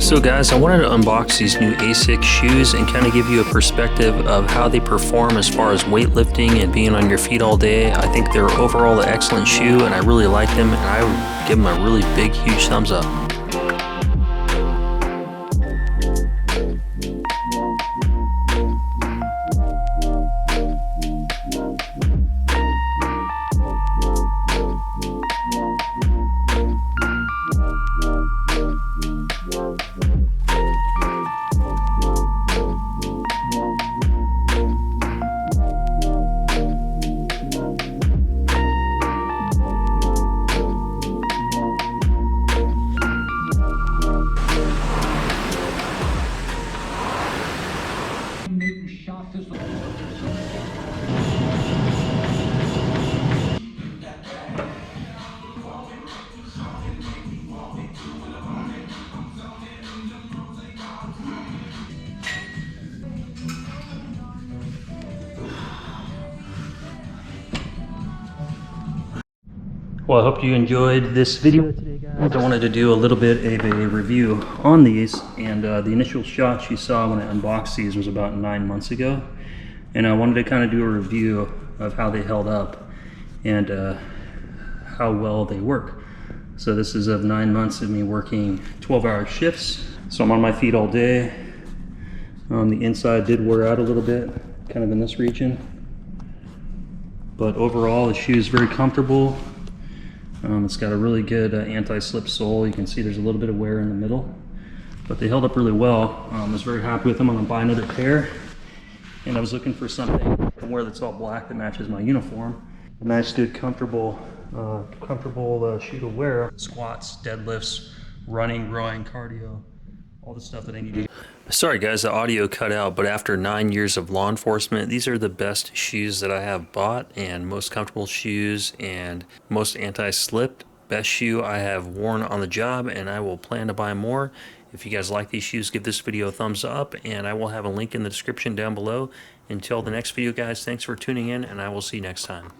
So guys, I wanted to unbox these new Asics shoes and kind of give you a perspective of how they perform as far as weightlifting and being on your feet all day. I think they're overall an excellent shoe and I really like them, and I would give them a really big, huge thumbs up. Well, I hope you enjoyed this video today, guys. I wanted to do a little bit of a review on these, and the initial shots you saw when I unboxed these was about 9 months ago, and I wanted to kind of do a review of how they held up and how well they work. So this is of 9 months of me working 12-hour shifts. So I'm on my feet all day. The inside did wear out a little bit, kind of in this region, but overall the shoe is very comfortable. It's got a really good anti-slip sole. You can see there's a little bit of wear in the middle, but they held up really well. I was very happy with them. I'm gonna buy another pair, and I was looking for something to wear that's all black that matches my uniform. A nice, good, comfortable shoe to wear. Squats, deadlifts, running, rowing, cardio, all the stuff that I need to do. Sorry guys, the audio cut out, but after 9 years of law enforcement, these are the best shoes that I have bought, and most comfortable shoes and most anti-slip. Best shoe I have worn on the job, and I will plan to buy more. If you guys like these shoes, give this video a thumbs up, and I will have a link in the description down below. Until the next video, guys, thanks for tuning in, and I will see you next time.